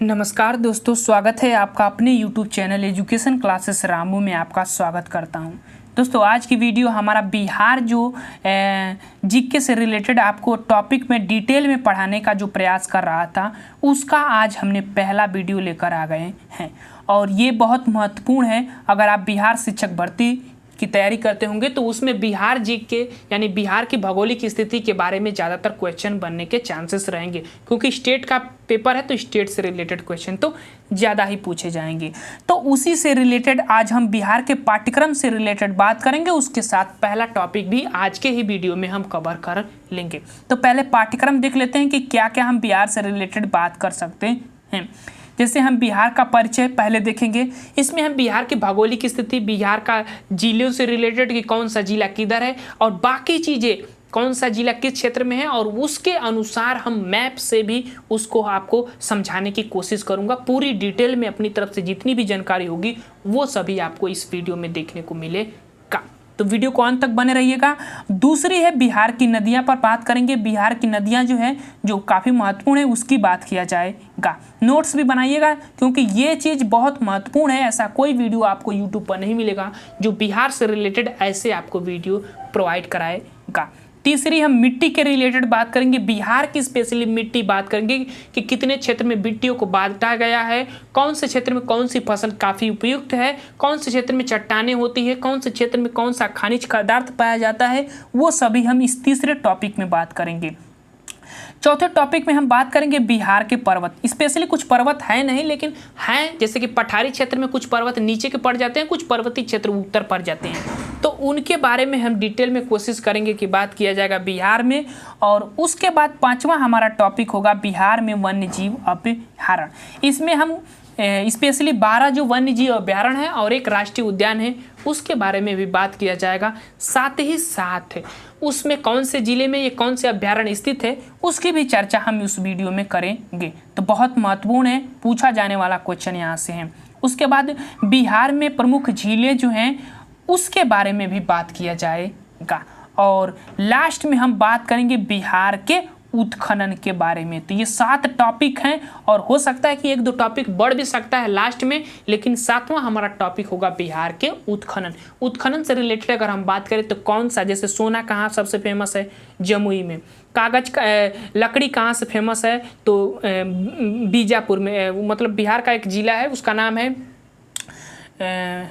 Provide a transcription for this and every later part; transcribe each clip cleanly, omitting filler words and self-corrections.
नमस्कार दोस्तों, स्वागत है आपका अपने YouTube channel education classes Ramu में। आपका स्वागत करता हूं। दोस्तों, आज की वीडियो हमारा बिहार जो जीके से रिलेटेड आपको टॉपिक में डिटेल में पढ़ाने का जो प्रयास कर रहा था, उसका आज हमने पहला वीडियो लेकर आ गए हैं और ये बहुत महत्वपूर्ण है। अगर आप बिहार शिक्षक भर्ती की तैयारी करते होंगे तो उसमें बिहार जीके यानी बिहार की भौगोलिक स्थिति के बारे में ज़्यादातर क्वेश्चन बनने के चांसेस रहेंगे, क्योंकि स्टेट का पेपर है तो स्टेट से रिलेटेड क्वेश्चन तो ज़्यादा ही पूछे जाएंगे। तो उसी से रिलेटेड आज हम बिहार के पाठ्यक्रम से रिलेटेड बात करेंगे, उसके साथ पहला टॉपिक भी आज के ही वीडियो में हम कवर कर लेंगे। तो पहले पाठ्यक्रम देख लेते हैं कि क्या क्या हम बिहार से रिलेटेड बात कर सकते हैं। जैसे हम बिहार का परिचय पहले देखेंगे। इसमें हम बिहार की भौगोलिक स्थिति, बिहार का जिलों से रिलेटेड कि कौन सा जिला किधर है और बाकी चीज़ें कौन सा जिला किस क्षेत्र में है, और उसके अनुसार हम मैप से भी उसको आपको समझाने की कोशिश करूंगा। पूरी डिटेल में अपनी तरफ से जितनी भी जानकारी होगी वो सभी आपको इस वीडियो में देखने को मिलेगा, तो वीडियो को अंत तक बने रहिएगा। दूसरी है बिहार की नदियां पर बात करेंगे। बिहार की नदियां जो है जो काफ़ी महत्वपूर्ण है उसकी बात किया जाएगा। नोट्स भी बनाइएगा क्योंकि ये चीज़ बहुत महत्वपूर्ण है। ऐसा कोई वीडियो आपको यूट्यूब पर नहीं मिलेगा जो बिहार से रिलेटेड ऐसे आपको वीडियो प्रोवाइड कराएगा। तीसरी हम मिट्टी के रिलेटेड बात करेंगे। बिहार की स्पेशली मिट्टी बात करेंगे कि कितने क्षेत्र में मिट्टियों को बांटा गया है, कौन से क्षेत्र में कौन सी फसल काफ़ी उपयुक्त है, कौन से क्षेत्र में चट्टानें होती है, कौन से क्षेत्र में कौन सा खनिज पदार्थ पाया जाता है, वो सभी हम इस तीसरे टॉपिक में बात करेंगे। चौथे टॉपिक में हम बात करेंगे बिहार के पर्वत। स्पेशली कुछ पर्वत है नहीं लेकिन हैं, जैसे कि पठारी क्षेत्र में कुछ पर्वत नीचे के पड़ जाते हैं, कुछ पर्वतीय क्षेत्र उत्तर पड़ जाते हैं, तो उनके बारे में हम डिटेल में कोशिश करेंगे कि बात किया जाएगा बिहार में। और उसके बाद पांचवा हमारा टॉपिक होगा बिहार में वन्य जीव अभयारण्य। इसमें हम स्पेशली 12 जो वन्य जीव अभयारण्य है और एक राष्ट्रीय उद्यान है उसके बारे में भी बात किया जाएगा। साथ ही साथ उसमें कौन से जिले में ये कौन से अभयारण्य स्थित है उसकी भी चर्चा हम उस वीडियो में करेंगे। तो बहुत महत्वपूर्ण है, पूछा जाने वाला क्वेश्चन यहाँ से है। उसके बाद बिहार में प्रमुख झीलें जो हैं उसके बारे में भी बात किया जाएगा। और लास्ट में हम बात करेंगे बिहार के उत्खनन के बारे में। तो ये 7 टॉपिक हैं और हो सकता है कि 1-2 टॉपिक बढ़ भी सकता है लास्ट में, लेकिन 7वां हमारा टॉपिक होगा बिहार के उत्खनन। उत्खनन से रिलेटेड अगर हम बात करें तो कौन सा, जैसे सोना कहाँ सबसे फेमस है, जमुई में। कागज का लकड़ी कहाँ से फेमस है, तो बीजापुर में, मतलब बिहार का एक जिला है उसका नाम है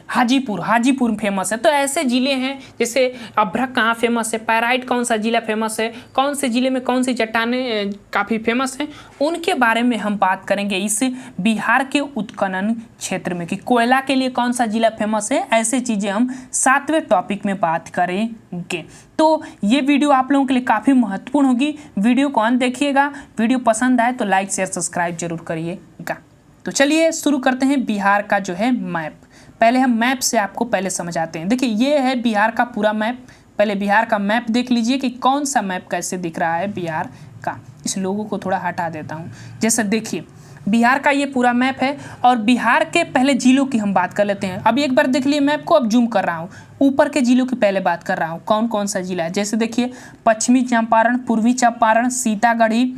हाजीपुर फेमस है। तो ऐसे ज़िले हैं, जैसे अभ्रक कहाँ फेमस है, पैराइट कौन सा ज़िला फेमस है, कौन से ज़िले में कौन सी चट्टानें काफ़ी फेमस हैं, उनके बारे में हम बात करेंगे इस बिहार के उत्खनन क्षेत्र में। कि कोयला के लिए कौन सा ज़िला फेमस है, ऐसे चीज़ें हम 7वें टॉपिक में बात करेंगे। तो ये वीडियो आप लोगों के लिए काफ़ी महत्वपूर्ण होगी। वीडियो को अंत देखिएगा। वीडियो पसंद आए तो लाइक शेयर सब्सक्राइब जरूर करिएगा। तो चलिए शुरू करते हैं बिहार का जो है मैप। पहले हम मैप से आपको पहले समझाते हैं। देखिए ये है बिहार का पूरा मैप। पहले बिहार का मैप देख लीजिए कि कौन सा मैप कैसे दिख रहा है बिहार का। इस लोगों को थोड़ा हटा देता हूँ। जैसे देखिए बिहार का ये पूरा मैप है और बिहार के पहले जिलों की हम बात कर लेते हैं। अभी एक बार देख लिए मैप को, अब जूम कर रहा हूँ, ऊपर के जिलों की पहले बात कर रहा हूँ कौन कौन सा जिला है। जैसे देखिए पश्चिमी चंपारण, पूर्वी चंपारण, सीतागढ़ी,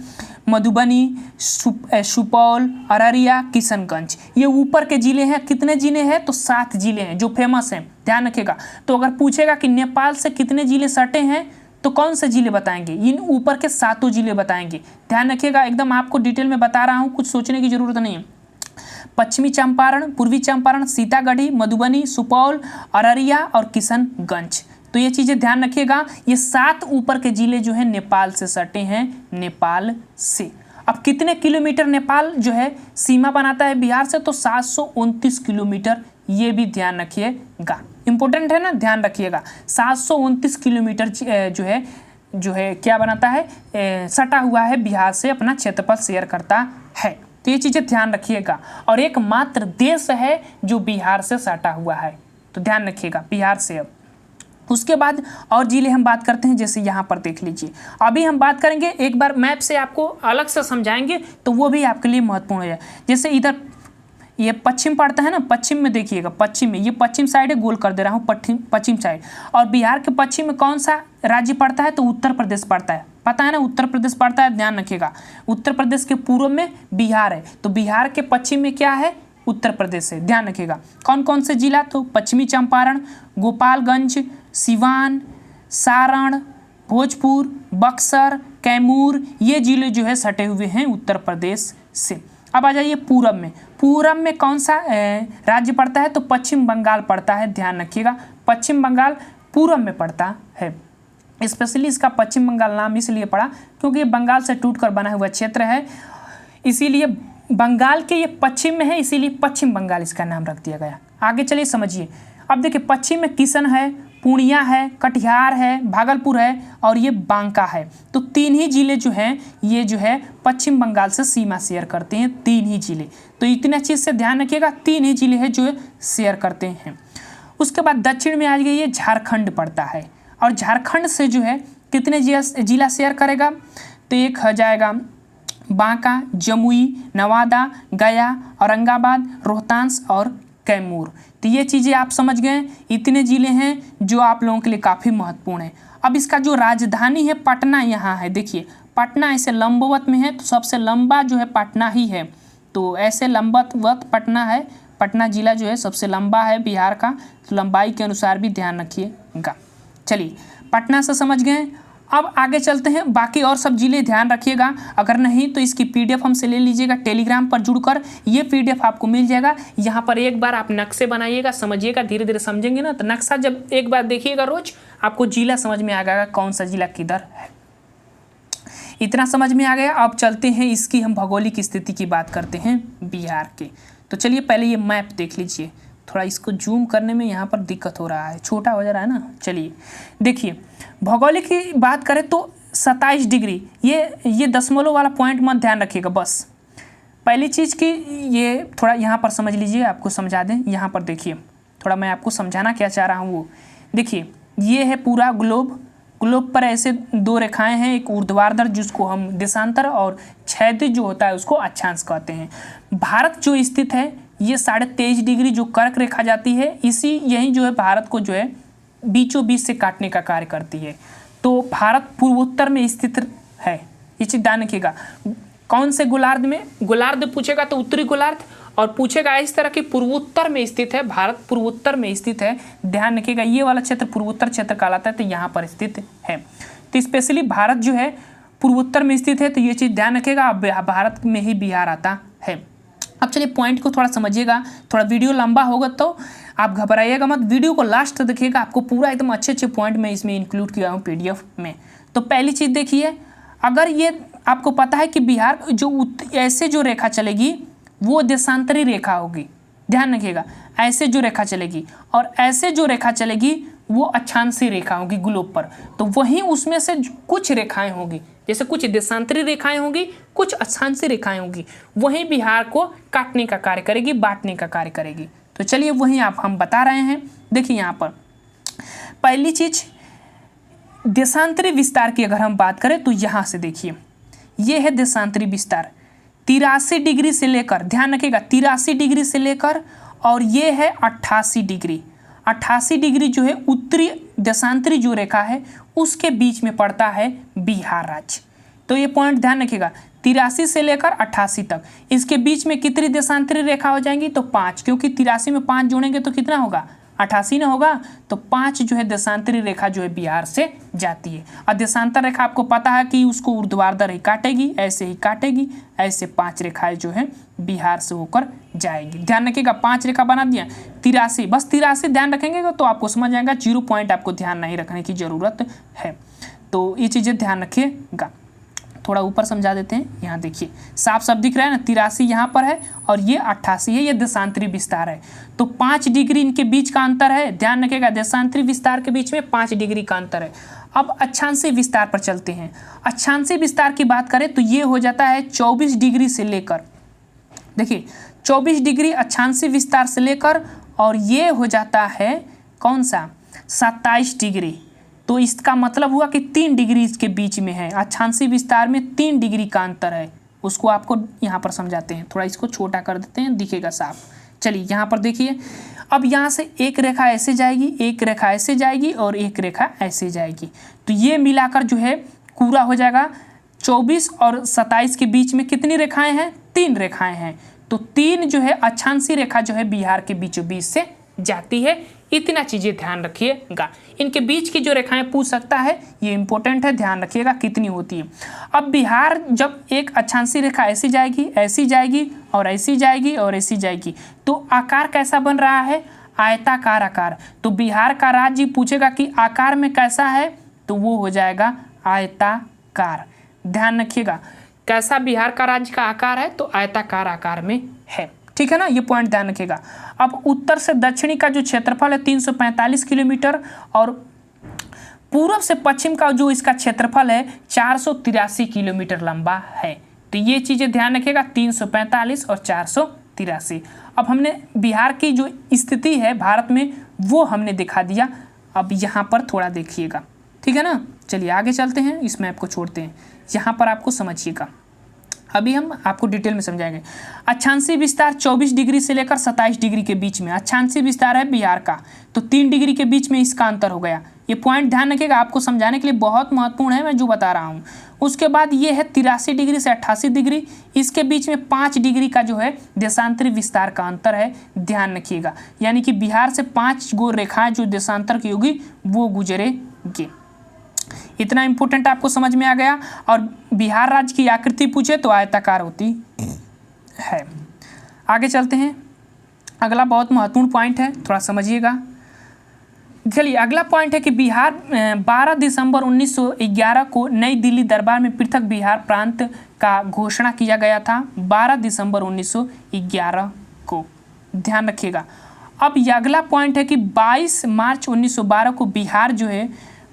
मधुबनी, सुपौल, अररिया, किशनगंज, ये ऊपर के जिले हैं। कितने जिले हैं, तो 7 जिले हैं जो फेमस हैं, ध्यान रखिएगा। तो अगर पूछेगा कि नेपाल से कितने जिले सटे हैं तो कौन से जिले बताएंगे, इन ऊपर के 7 जिले बताएंगे। ध्यान रखिएगा, एकदम आपको डिटेल में बता रहा हूँ, कुछ सोचने की जरूरत नहीं है। पश्चिमी चंपारण, पूर्वी चंपारण, सीतागढ़ी, मधुबनी, सुपौल, अररिया और किशनगंज। तो ये चीज़ें ध्यान रखिएगा। ये 7 ऊपर के जिले जो हैं नेपाल से सटे हैं, नेपाल से। अब कितने किलोमीटर नेपाल जो है सीमा बनाता है बिहार से, तो 729 किलोमीटर, ये भी ध्यान रखिएगा। इंपॉर्टेंट है ना, ध्यान रखिएगा। 729 किलोमीटर जो है क्या बनाता है, सटा हुआ है बिहार से, अपना क्षेत्रफल शेयर करता है। तो ये चीज़ें ध्यान रखिएगा। और एकमात्र देश है जो बिहार से सटा हुआ है, तो ध्यान रखिएगा बिहार से। अब उसके बाद और जिले हम बात करते हैं, जैसे यहाँ पर देख लीजिए। अभी हम बात करेंगे, एक बार मैप से आपको अलग से समझाएंगे तो वो भी आपके लिए महत्वपूर्ण है। जैसे इधर ये पश्चिम पड़ता है ना, पश्चिम में देखिएगा, पश्चिम में, ये पश्चिम साइड है, गोल कर दे रहा हूँ, पश्चिम साइड। और बिहार के पश्चिम में कौन सा राज्य पड़ता है, तो उत्तर प्रदेश पड़ता है, पता है ना, उत्तर प्रदेश पड़ता है, ध्यान रखिएगा। उत्तर प्रदेश के पूर्व में बिहार है, तो बिहार के पश्चिम में क्या है, उत्तर प्रदेश है, ध्यान रखिएगा। कौन कौन से जिला, तो पश्चिमी चंपारण, गोपालगंज, सिवान, सारण, भोजपुर, बक्सर, कैमूर, ये जिले जो है सटे हुए हैं उत्तर प्रदेश से। अब आ जाइए पूरब में। पूरब में कौन सा राज्य पड़ता है, तो पश्चिम बंगाल पड़ता है, ध्यान रखिएगा। पश्चिम बंगाल पूरब में पड़ता है। स्पेशली इसका पश्चिम बंगाल नाम इसलिए पड़ा क्योंकि ये बंगाल से टूटकर बना हुआ क्षेत्र है, इसीलिए बंगाल के ये पश्चिम में है, इसीलिए पश्चिम बंगाल इसका नाम रख दिया गया। आगे चलिए समझिए। अब देखिए पश्चिम में किशन है, पूर्णिया है, कटिहार है, भागलपुर है और ये बांका है। तो तीन ही जिले जो हैं ये जो है पश्चिम बंगाल से सीमा शेयर करते हैं, तीन ही जिले। तो इतना चीज़ से ध्यान रखिएगा, तीन ही जिले हैं जो शेयर करते हैं। उसके बाद दक्षिण में आ गई ये झारखंड पड़ता है, और झारखंड से जो है कितने जिला शेयर करेगा, तो एक हो जाएगा बांका, जमुई, नवादा, गया, औरंगाबाद, रोहतास और कैमूर। तो ये चीज़ें आप समझ गए, इतने ज़िले हैं जो आप लोगों के लिए काफ़ी महत्वपूर्ण है। अब इसका जो राजधानी है पटना यहाँ है, देखिए पटना ऐसे लंबवत में है, तो सबसे लंबा जो है पटना ही है, तो ऐसे लंबवत पटना है। पटना जिला जो है सबसे लंबा है बिहार का, तो लंबाई के अनुसार भी ध्यान रखिएगा। चलिए पटना से समझ गए। अब आगे चलते हैं, बाकी और सब जिले ध्यान रखिएगा, अगर नहीं तो इसकी पीडीएफ हमसे ले लीजिएगा, टेलीग्राम पर जुड़कर ये पीडीएफ आपको मिल जाएगा। यहाँ पर एक बार आप नक्शे बनाइएगा, समझिएगा, धीरे धीरे समझेंगे ना, तो नक्शा जब एक बार देखिएगा रोज, आपको जिला समझ में आ जाएगा कौन सा जिला किधर है। इतना समझ में आ गया। अब चलते हैं इसकी हम भौगोलिक स्थिति की बात करते हैं बिहार के। तो चलिए पहले ये मैप देख लीजिए, थोड़ा इसको जूम करने में यहाँ पर दिक्कत हो रहा है, छोटा हो जा रहा है ना। चलिए देखिए भौगोलिक की बात करें तो 27 डिग्री, ये दशमलव वाला पॉइंट मत ध्यान रखिएगा बस। पहली चीज़ की ये थोड़ा यहाँ पर समझ लीजिए, आपको समझा दें। यहाँ पर देखिए थोड़ा मैं आपको समझाना क्या चाह रहा हूँ वो देखिए, ये है पूरा ग्लोब। ग्लोब पर ऐसे दो रेखाएं हैं, एक ऊर्ध्वाधर जिसको हम देशांतर और क्षैतिज जो होता है उसको अक्षांश कहते हैं। भारत जो स्थित है ये 23.5 डिग्री जो कर्क रेखा जाती है, यही जो है भारत को जो है बीचों बीच से काटने का कार्य करती है। तो भारत पूर्वोत्तर में स्थित है, ये चीज़ ध्यान रखिएगा। कौन से गोलार्ध में, गोलार्ध पूछेगा तो उत्तरी गोलार्ध, और पूछेगा इस तरह की पूर्वोत्तर में स्थित है, भारत पूर्वोत्तर में स्थित है, ध्यान रखिएगा। ये वाला क्षेत्र पूर्वोत्तर क्षेत्र कहलाता है, तो यहाँ पर स्थित है। तो स्पेशली भारत जो है पूर्वोत्तर में स्थित है, तो ये चीज़ ध्यान रखिएगा। भारत में ही बिहार आता है। अब चलिए पॉइंट को थोड़ा समझिएगा, थोड़ा वीडियो लंबा होगा तो आप घबराइएगा मत, वीडियो को लास्ट तक देखिएगा, आपको पूरा एकदम अच्छे पॉइंट में इसमें इंक्लूड किया हूँ पीडीएफ में। तो पहली चीज़ देखिए, अगर ये आपको पता है कि बिहार जो ऐसे जो रेखा चलेगी वो देशांतरी रेखा होगी, ध्यान रखिएगा। ऐसे जो रेखा चलेगी और ऐसे जो रेखा चलेगी वो अक्षांशीय रेखा होगी ग्लोब पर, तो वहीं उसमें से कुछ रेखाएं होंगी, जैसे कुछ देशांतरी रेखाएं होंगी, कुछ अक्षांशीय रेखाएं होंगी, वहीं बिहार को काटने का कार्य करेगी, बांटने का कार्य करेगी। तो चलिए वहीं हम बता रहे हैं। देखिए यहाँ पर पहली चीज देशांतरी विस्तार की अगर हम बात करें तो यहाँ से देखिए, ये है देशांतरी विस्तार 83 डिग्री से लेकर, ध्यान रखिएगा 83 डिग्री से लेकर, और ये है 88 डिग्री। 88 डिग्री जो है उत्तरी देशांतरी जो रेखा है उसके बीच में पड़ता है बिहार राज्य। तो ये पॉइंट ध्यान रखिएगा, 83 से लेकर 88 तक, इसके बीच में कितनी देशांतरी रेखा हो जाएंगी, तो 5, क्योंकि 83 में 5 जोड़ेंगे तो कितना होगा, 88 ना होगा, तो 5 जो है देशांतरी रेखा जो है बिहार से जाती है। और देशांतर रेखा आपको पता है कि उसको ऊर्ध्वाधर ही काटेगी, ऐसे ही काटेगी, ऐसे 5 रेखाएं जो है बिहार से होकर जाएगी। ध्यान रखिएगा 5 रेखा बना दिया, 83, बस 83 ध्यान रखेंगे तो आपको समझ आएगा, 0 पॉइंट आपको ध्यान नहीं रखने की ज़रूरत है। तो ये चीज़ें ध्यान रखिएगा। थोड़ा ऊपर समझा देते हैं, यहाँ देखिए साफ साफ दिख रहा है ना, 83 यहाँ पर है और ये 88 है, ये देशांतरी विस्तार है। तो 5 डिग्री इनके बीच का अंतर है, ध्यान रखिएगा, देशांतरी विस्तार के बीच में 5 डिग्री का अंतर है। अब अक्षांशीय विस्तार पर चलते हैं। अक्षांशीय विस्तार की बात करें तो ये हो जाता है 24 डिग्री से लेकर, देखिए 24 डिग्री अक्षांशीय विस्तार से लेकर, और ये हो जाता है कौन सा, 27 डिग्री। तो इसका मतलब हुआ कि 3 डिग्री इसके बीच में है, अक्षांशीय विस्तार में 3 डिग्री का अंतर है, उसको आपको यहाँ पर समझाते हैं। थोड़ा इसको छोटा कर देते हैं, दिखेगा साफ। चलिए यहाँ पर देखिए, अब यहाँ से एक रेखा ऐसे जाएगी, एक रेखा ऐसे जाएगी और एक रेखा ऐसे जाएगी। तो ये मिलाकर जो है पूरा हो जाएगा 24 और 27 के बीच में कितनी रेखाएं हैं? 3 रेखाएं हैं। तो 3 जो है अक्षांशीय रेखा जो है बिहार के बीचों बीच से जाती है। इतना चीज़ें ध्यान रखिएगा। इनके बीच की जो रेखाएं पूछ सकता है, ये इंपॉर्टेंट है, ध्यान रखिएगा कितनी होती है। अब बिहार जब एक अक्षांशीय रेखा ऐसी जाएगी, ऐसी जाएगी और ऐसी जाएगी और ऐसी जाएगी, तो आकार कैसा बन रहा है? आयताकार आकार। तो बिहार का राज्य पूछेगा कि आकार में कैसा है, तो वो हो जाएगा आयताकार। ध्यान रखिएगा, कैसा बिहार का राज्य का आकार है? तो आयताकार आकार में है। ठीक है ना, ये पॉइंट ध्यान रखिएगा। अब उत्तर से दक्षिणी का जो क्षेत्रफल है 345 किलोमीटर और पूर्व से पश्चिम का जो इसका क्षेत्रफल है 483 किलोमीटर लंबा है। तो ये चीज़ें ध्यान रखिएगा, 345 और 483। अब हमने बिहार की जो स्थिति है भारत में वो हमने दिखा दिया। अब यहाँ पर थोड़ा देखिएगा, ठीक है ना। चलिए आगे चलते हैं, इस मैप को छोड़ते हैं, यहाँ पर आपको समझिएगा। अभी हम आपको डिटेल में समझाएंगे। अक्षांशीय विस्तार 24 डिग्री से लेकर 27 डिग्री के बीच में अक्षांशीय विस्तार है बिहार का, तो 3 डिग्री के बीच में इसका अंतर हो गया। ये पॉइंट ध्यान रखिएगा, आपको समझाने के लिए बहुत महत्वपूर्ण है मैं जो बता रहा हूँ। उसके बाद ये है 83 डिग्री से 88 डिग्री, इसके बीच में 5 डिग्री का जो है देशांतरी विस्तार का अंतर है, ध्यान रखिएगा। यानी कि बिहार से 5 गो रेखाएं जो देशांतर की होगी वो गुजरेगी। इतना इंपॉर्टेंट आपको समझ में आ गया। और बिहार राज्य की आकृति पूछे तो आयताकार होती है। आगे चलते हैं, अगला बहुत महत्वपूर्ण पॉइंट है, थोड़ा समझिएगा। चलिए अगला पॉइंट है कि बिहार 12 दिसंबर 1911 को नई दिल्ली दरबार में पृथक बिहार प्रांत का घोषणा किया गया था। 12 दिसंबर 1911 को, ध्यान रखिएगा। अब ये अगला पॉइंट है कि 22 मार्च 1912 को बिहार जो है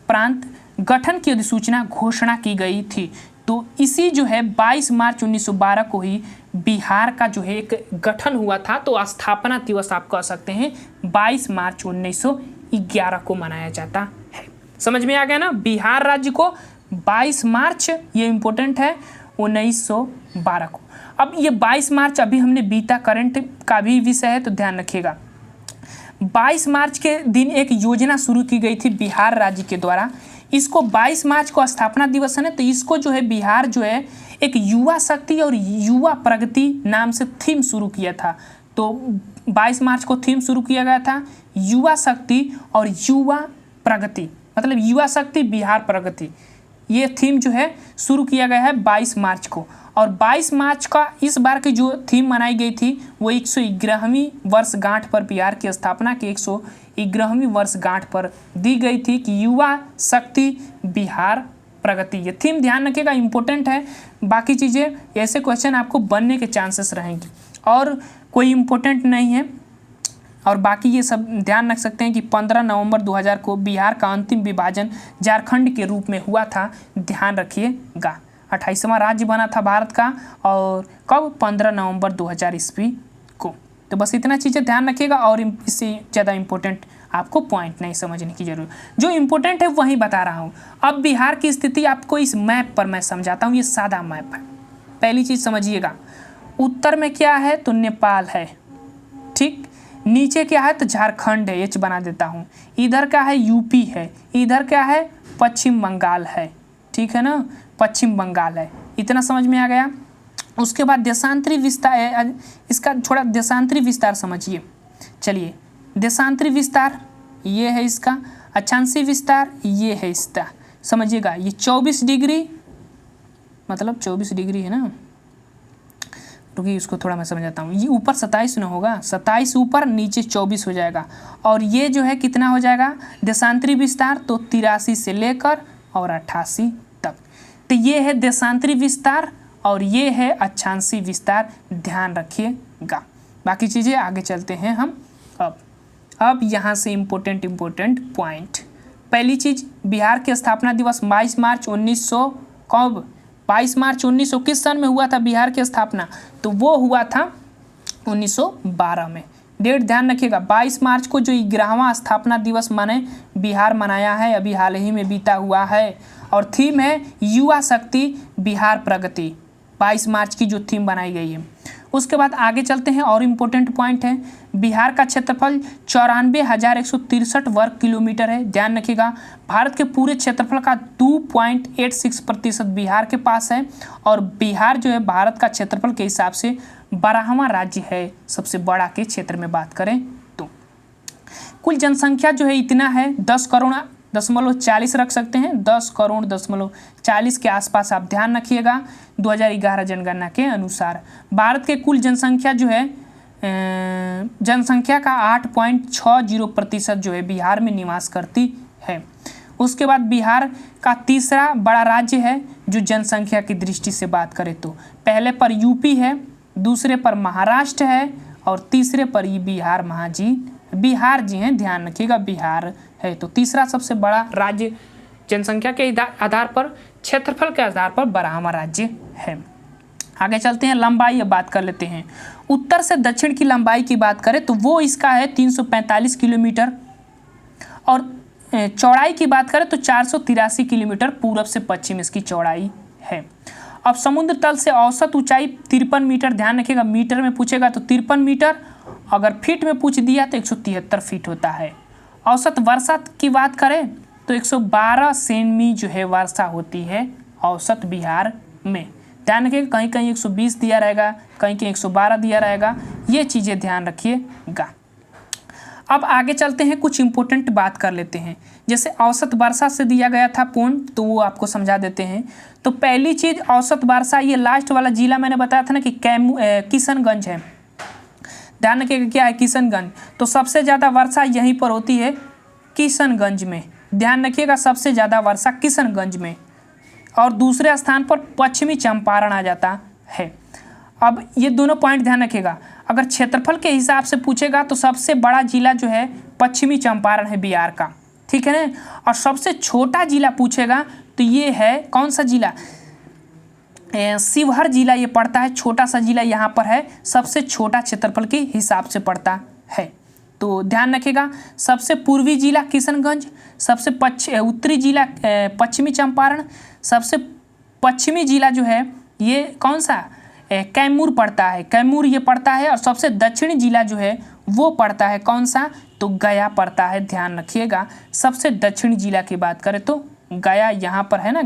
प्रांत गठन की अधिसूचना घोषणा की गई थी। तो इसी जो है 22 मार्च 1912 को ही बिहार का जो है एक गठन हुआ था। तो स्थापना दिवस आप कह सकते हैं 22 मार्च 1911 को मनाया जाता है। समझ में आ गया ना, बिहार राज्य को 22 मार्च, ये इंपॉर्टेंट है, 1912 को। अब ये 22 मार्च अभी हमने बीता, करंट का भी विषय है तो ध्यान रखिएगा। 22 मार्च के दिन एक योजना शुरू की गई थी बिहार राज्य के द्वारा। इसको 22 मार्च को स्थापना दिवस है ना, तो इसको जो है बिहार जो है एक युवा शक्ति और युवा प्रगति नाम से थीम शुरू किया था। तो 22 मार्च को थीम शुरू किया गया था युवा शक्ति और युवा प्रगति, मतलब युवा शक्ति बिहार प्रगति। ये थीम जो है शुरू किया गया है 22 मार्च को। और 22 मार्च का इस बार की जो थीम मनाई गई थी वो 111वीं वर्षगांठ पर, बिहार की स्थापना की 111वीं वर्षगांठ पर दी गई थी कि युवा शक्ति बिहार प्रगति। ये थीम ध्यान रखिएगा, इंपॉर्टेंट है। बाकी चीज़ें ऐसे क्वेश्चन आपको बनने के चांसेस रहेंगे और कोई इम्पोर्टेंट नहीं है। और बाकी ये सब ध्यान रख सकते हैं कि 15 नवंबर 2000 को बिहार का अंतिम विभाजन झारखंड के रूप में हुआ था, ध्यान रखिएगा। 28वां राज्य बना था भारत का, और कब? 15 नवंबर 2000 ईस्वी को। तो बस इतना चीज़ें ध्यान रखिएगा और इससे ज़्यादा इम्पोर्टेंट आपको पॉइंट नहीं समझने की जरूरत, जो इम्पोर्टेंट है वही बता रहा हूँ। अब बिहार की स्थिति आपको इस मैप पर मैं समझाता हूँ, ये सादा मैप है। पहली चीज़ समझिएगा, उत्तर में क्या है तो नेपाल है, ठीक। नीचे क्या है तो झारखंड है, एच बना देता हूँ। इधर क्या है? यूपी है। इधर क्या है? पश्चिम बंगाल है, ठीक है ना, पश्चिम बंगाल है। इतना समझ में आ गया। उसके बाद देशांतरी विस्तार, इसका थोड़ा देशांतरी विस्तार समझिए। चलिए, देशांतरी विस्तार ये है इसका, अक्षांशीय विस्तार ये है इसका, समझिएगा। ये 24 डिग्री, मतलब 24 डिग्री है ना, रुकिए इसको थोड़ा मैं समझाता हूँ। ये ऊपर 27 ना होगा, 27 ऊपर, नीचे 24 हो जाएगा। और ये जो है कितना हो जाएगा देशांतरी विस्तार, तो 83 से लेकर और 88 तक। तो ये है देशांतरी विस्तार और ये है अक्षांशीय विस्तार, ध्यान रखिएगा। बाकी चीज़ें आगे चलते हैं हम। अब यहाँ से इम्पोर्टेंट पॉइंट। पहली चीज़, बिहार के स्थापना दिवस 22 मार्च 1900 कब? 22 मार्च 1900 किस सन में हुआ था बिहार की स्थापना? तो वो हुआ था 1912 में। डेट ध्यान रखिएगा। 22 मार्च को जो 11वां स्थापना दिवस बिहार मनाया है, अभी हाल ही में बीता हुआ है। और थीम है युवा शक्ति बिहार प्रगति, 22 मार्च की जो थीम बनाई गई है। उसके बाद आगे चलते हैं और इम्पोर्टेंट पॉइंट है, बिहार का क्षेत्रफल 94,163 वर्ग किलोमीटर है। ध्यान रखिएगा, भारत के पूरे क्षेत्रफल का 2.86% बिहार के पास है और बिहार जो है भारत का क्षेत्रफल के हिसाब से 12वां राज्य है, सबसे बड़ा के क्षेत्र में बात करें तो। कुल जनसंख्या जो है इतना है 10,40 रख सकते हैं, 10,40 के आसपास आप ध्यान रखिएगा 2011 जनगणना के अनुसार। भारत के कुल जनसंख्या जो है जनसंख्या का 8.60% जो है बिहार में निवास करती है। उसके बाद बिहार का तीसरा बड़ा राज्य है जो जनसंख्या की दृष्टि से बात करें तो, पहले पर यूपी है, दूसरे पर महाराष्ट्र है और तीसरे पर ये बिहार जी हैं, ध्यान रखिएगा बिहार है। तो तीसरा सबसे बड़ा राज्य जनसंख्या के आधार पर, क्षेत्रफल के आधार पर 12वां राज्य है। आगे चलते हैं, लंबाई अब बात कर लेते हैं। उत्तर से दक्षिण की लंबाई की बात करें तो वो इसका है 345 किलोमीटर और चौड़ाई की बात करें तो 483 किलोमीटर पूर्व से पश्चिम इसकी चौड़ाई है। अब समुद्र तल से औसत ऊंचाई 53 मीटर, ध्यान रखिएगा मीटर में पूछेगा तो 53 मीटर, अगर फीट में पूछ दिया तो 173 फीट होता है। औसत वर्षा की बात करें तो 112 सेमी जो है वर्षा होती है औसत बिहार में। ध्यान रखिएगा, कहीं कहीं 120 दिया रहेगा, कहीं कहीं 112 दिया रहेगा, ये चीज़ें ध्यान रखिएगा। अब आगे चलते हैं, कुछ इंपॉर्टेंट बात कर लेते हैं। जैसे औसत वर्षा से दिया गया था पॉइंट, तो वो आपको समझा देते हैं। तो पहली चीज़ औसत वर्षा, ये लास्ट वाला जिला मैंने बताया था ना कि किशनगंज है, ध्यान रखिएगा क्या है किशनगंज। तो सबसे ज़्यादा वर्षा यहीं पर होती है किशनगंज में, ध्यान रखिएगा सबसे ज़्यादा वर्षा किशनगंज में, और दूसरे स्थान पर पश्चिमी चंपारण आ जाता है। अब ये दोनों पॉइंट ध्यान रखिएगा, अगर क्षेत्रफल के हिसाब से पूछेगा तो सबसे बड़ा जिला जो है पश्चिमी चंपारण है बिहार का, ठीक है ना। और सबसे छोटा जिला पूछेगा तो ये है कौन सा जिला, शिवहर जिला ये पड़ता है, छोटा सा जिला यहाँ पर है, सबसे छोटा क्षेत्रफल के हिसाब से पड़ता है। तो ध्यान रखिएगा, सबसे पूर्वी जिला किशनगंज, सबसे उत्तरी जिला पश्चिमी चंपारण, सबसे पश्चिमी जिला जो है ये कौन सा कैमूर पड़ता है, कैमूर ये पड़ता है, और सबसे दक्षिणी जिला जो है वो पड़ता है कौन सा, तो गया पड़ता है। ध्यान रखिएगा, सबसे दक्षिणी जिला की बात करें तो गया यहाँ पर है ना,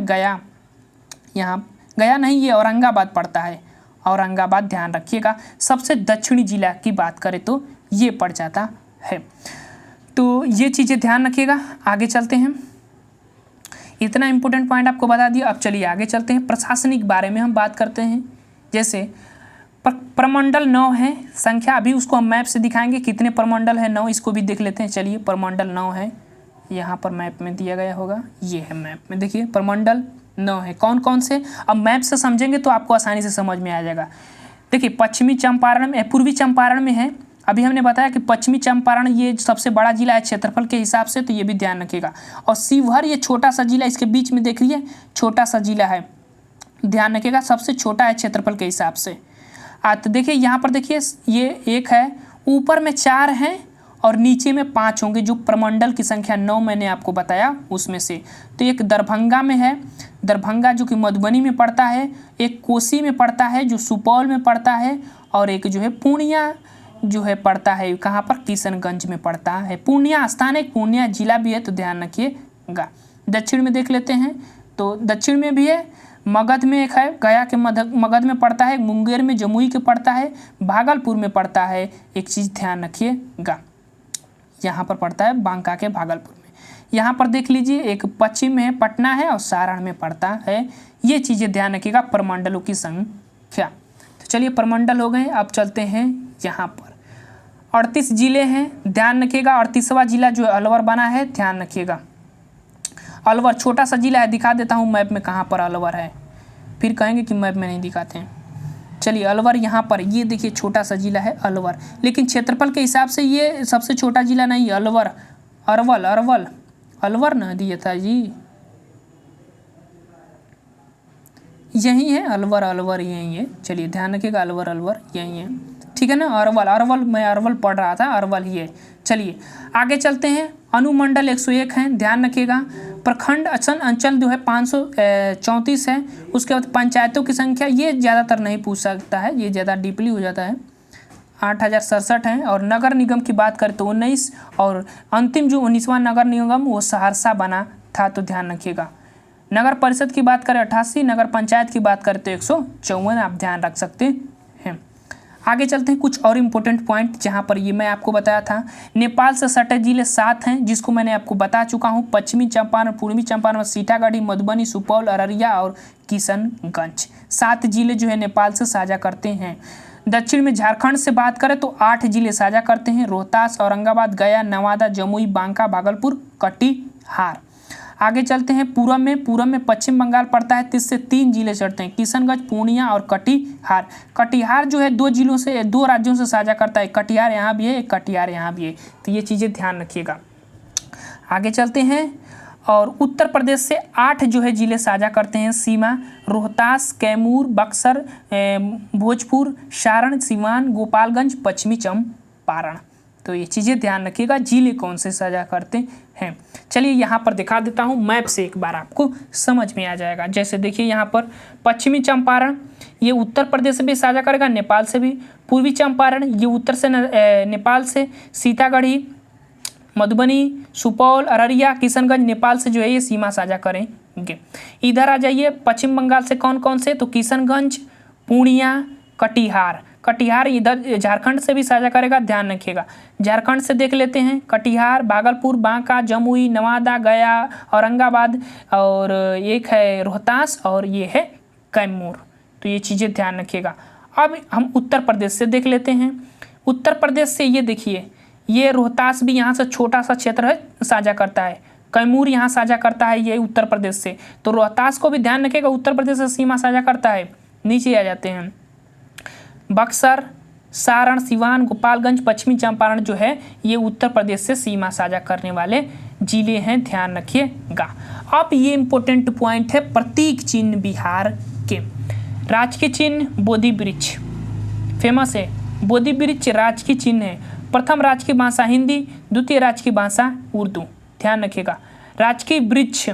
गया नहीं, ये औरंगाबाद पड़ता है, औरंगाबाद, ध्यान रखिएगा। सबसे दक्षिणी जिला की बात करें तो ये पड़ जाता है। तो ये चीज़ें ध्यान रखिएगा। आगे चलते हैं, इतना इंपॉर्टेंट पॉइंट आपको बता दिया। अब चलिए आगे चलते हैं, प्रशासनिक बारे में हम बात करते हैं। जैसे प्रमंडल 9 है संख्या, अभी उसको हम मैप से दिखाएंगे कितने प्रमंडल है, 9, इसको भी देख लेते हैं। चलिए, प्रमंडल 9 है, यहाँ पर मैप में दिया गया होगा, ये है मैप में, देखिए प्रमंडल 9 है। कौन कौन से, अब मैप से समझेंगे तो आपको आसानी से समझ में आ जाएगा। देखिए, पश्चिमी चंपारण में, पूर्वी चंपारण में है, अभी हमने बताया कि पश्चिमी चंपारण ये सबसे बड़ा जिला है क्षेत्रफल के हिसाब से, तो ये भी ध्यान रखिएगा। और शिवहर ये छोटा सा जिला, इसके बीच में देखिए छोटा सा जिला है, ध्यान रखिएगा, सबसे छोटा है क्षेत्रफल के हिसाब से। तो देखिए यहाँ पर देखिए, ये 1 है, ऊपर में 4 हैं और नीचे में 5 होंगे, जो प्रमंडल की संख्या 9 मैंने आपको बताया उसमें से। तो एक दरभंगा में है, दरभंगा जो कि मधुबनी में पड़ता है, एक कोसी में पड़ता है जो सुपौल में पड़ता है, और एक जो है पूर्णिया जो है पड़ता है कहाँ पर, किशनगंज में पड़ता है। पूर्णिया स्थान एक पूर्णिया जिला भी है, तो ध्यान रखिएगा। दक्षिण में देख लेते हैं, तो दक्षिण में भी है, मगध में एक है, गया के मगध में पड़ता है, मुंगेर में जमुई के पड़ता है, भागलपुर में पड़ता है। एक चीज़ ध्यान रखिएगा, यहाँ पर पड़ता है बांका के भागलपुर में। यहाँ पर देख लीजिए, एक पश्चिम में पटना है और सारण में पड़ता है। ये चीज़ें ध्यान रखिएगा, प्रमंडलों की संख्या। तो चलिए, प्रमंडल हो गए। अब चलते हैं यहाँ पर 38 जिले हैं, ध्यान रखिएगा। 38वां जिला जो अलवर बना है, ध्यान रखिएगा। अलवर छोटा सा जिला है, दिखा देता हूँ मैप में कहाँ पर अलवर है, फिर कहेंगे कि मैप में नहीं दिखाते हैं। चलिए, अलवर यहाँ पर, ये देखिए छोटा सा जिला है अलवर, लेकिन क्षेत्रफल के हिसाब से ये सबसे छोटा जिला नहीं है। अलवर ना दिया था जी, यही है अलवर यही है। चलिए ध्यान रखिएगा, अलवर यही है, ठीक है ना। अरवल मैं अरवल पढ़ रहा था, अरवल ही है। चलिए आगे चलते हैं। अनुमंडल 101 हैं, ध्यान रखिएगा। प्रखंड अंचल जो है 534 है। उसके बाद पंचायतों की संख्या ये ज़्यादातर नहीं पूछ सकता है, ये ज़्यादा डीपली हो जाता है, 8067 है। और नगर निगम की बात करें तो 19, और अंतिम जो 19वां नगर निगम वो सहरसा बना था, तो ध्यान रखिएगा। नगर परिषद की बात करें 88, नगर पंचायत की बात करें तो 154, आप ध्यान रख सकते हैं। आगे चलते हैं कुछ और इम्पोर्टेंट पॉइंट जहां पर ये मैं आपको बताया था। नेपाल से सटे जिले 7 हैं, जिसको मैंने आपको बता चुका हूं। पश्चिमी चंपारण, पूर्वी चंपारण, सीतागढ़ी, मधुबनी, सुपौल, अररिया और किशनगंज, 7 जिले जो है नेपाल से साझा करते हैं। दक्षिण में झारखंड से बात करें तो 8 जिले साझा करते हैं, रोहतास, औरंगाबाद, गया, नवादा, जमुई, बांका, भागलपुर, कटिहार। आगे चलते हैं पूरब में पश्चिम बंगाल पड़ता है, इससे 3 जिले चढ़ते हैं, किशनगंज, पूर्णिया और कटिहार। कटिहार जो है 2 राज्यों से साझा करता है, कटिहार यहाँ भी है, एक कटिहार यहाँ भी है, तो ये चीज़ें ध्यान रखिएगा। आगे चलते हैं, और उत्तर प्रदेश से 8 जो है जिले साझा करते हैं सीमा, रोहतास, कैमूर, बक्सर, भोजपुर, सारण, सिवान, गोपालगंज, पश्चिमी चंपारण। तो ये चीज़ें ध्यान रखिएगा, जिले कौन से साझा करते हैं। चलिए यहाँ पर दिखा देता हूँ मैप से, एक बार आपको समझ में आ जाएगा। जैसे देखिए यहाँ पर पश्चिमी चंपारण ये उत्तर प्रदेश से भी साझा करेगा, नेपाल से भी। पूर्वी चंपारण ये उत्तर से नेपाल से, सीतागढ़ी, मधुबनी, सुपौल, अररिया, किशनगंज नेपाल से जो है ये सीमा साझा करेंगे। इधर आ जाइए पश्चिम बंगाल से कौन कौन से, तो किशनगंज, पूर्णिया, कटिहार इधर झारखंड से भी साझा करेगा, ध्यान रखिएगा। झारखंड से देख लेते हैं, कटिहार, भागलपुर, बांका, जमुई, नवादा, गया, औरंगाबाद, और एक है रोहतास, और ये है कैमूर। तो ये चीज़ें ध्यान रखिएगा। अब हम उत्तर प्रदेश से देख लेते हैं। उत्तर प्रदेश से ये देखिए, ये रोहतास भी यहाँ से छोटा सा क्षेत्र है, साझा करता है। कैमूर यहाँ साझा करता है, ये उत्तर प्रदेश से, तो रोहतास को भी ध्यान रखिएगा, उत्तर प्रदेश से सीमा साझा करता है। नीचे आ जाते हैं, बक्सर, सारण, सिवान, गोपालगंज, पश्चिमी चंपारण जो है ये उत्तर प्रदेश से सीमा साझा करने वाले जिले हैं, ध्यान रखिएगा। अब ये इंपॉर्टेंट पॉइंट है प्रतीक चिन्ह बिहार के। राजकीय चिन्ह बोधि वृक्ष फेमस है, बोधि वृक्ष राजकीय चिन्ह है। प्रथम राजकीय भाषा हिंदी, द्वितीय राजकीय भाषा उर्दू, ध्यान रखिएगा। राजकीय वृक्ष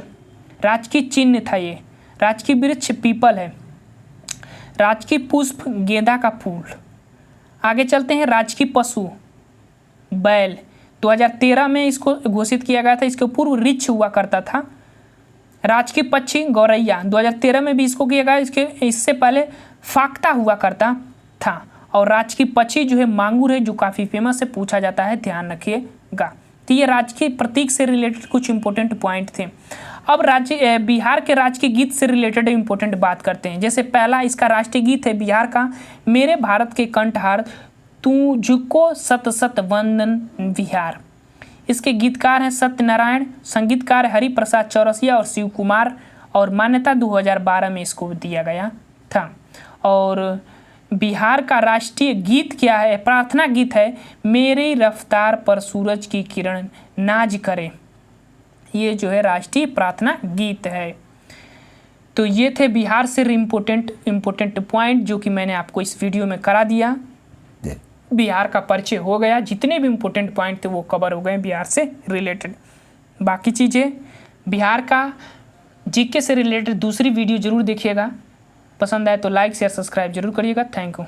राजकीय चिन्ह था, ये राजकीय वृक्ष पीपल है। राजकीय पुष्प गेंदा का फूल। आगे चलते हैं, राजकीय पशु बैल, 2013 में इसको घोषित किया गया था, इसके पूर्व रिछ हुआ करता था। राजकीय पक्षी गौरैया, 2013 में भी इसको किया गया, इससे पहले फाख्ता हुआ करता था। और राजकीय पक्षी जो है मांगुर है, जो काफ़ी फेमस है, पूछा जाता है, ध्यान रखिएगा। तो ये राजकीय प्रतीक से रिलेटेड कुछ इंपॉर्टेंट पॉइंट थे। अब बिहार के राजकीय गीत से रिलेटेड इंपॉर्टेंट बात करते हैं। जैसे पहला इसका राष्ट्रीय गीत है बिहार का, मेरे भारत के कंठहार तुझको सत सत वंदन बिहार। इसके गीतकार हैं सत्यनारायण, संगीतकार हरि प्रसाद चौरसिया और शिव कुमार, और मान्यता 2012 में इसको दिया गया था। और बिहार का राष्ट्रीय गीत क्या है, प्रार्थना गीत है, मेरी रफ्तार पर सूरज की किरण नाज करे। ये जो है राष्ट्रीय प्रार्थना गीत है। तो ये थे बिहार से इम्पोर्टेंट पॉइंट जो कि मैंने आपको इस वीडियो में करा दिया। बिहार का परिचय हो गया, जितने भी इम्पोर्टेंट पॉइंट थे वो कवर हो गए बिहार से रिलेटेड। बाकी चीज़ें बिहार का जीके से रिलेटेड दूसरी वीडियो ज़रूर देखिएगा। पसंद आए तो लाइक शेयर सब्सक्राइब जरूर करिएगा। Thank you.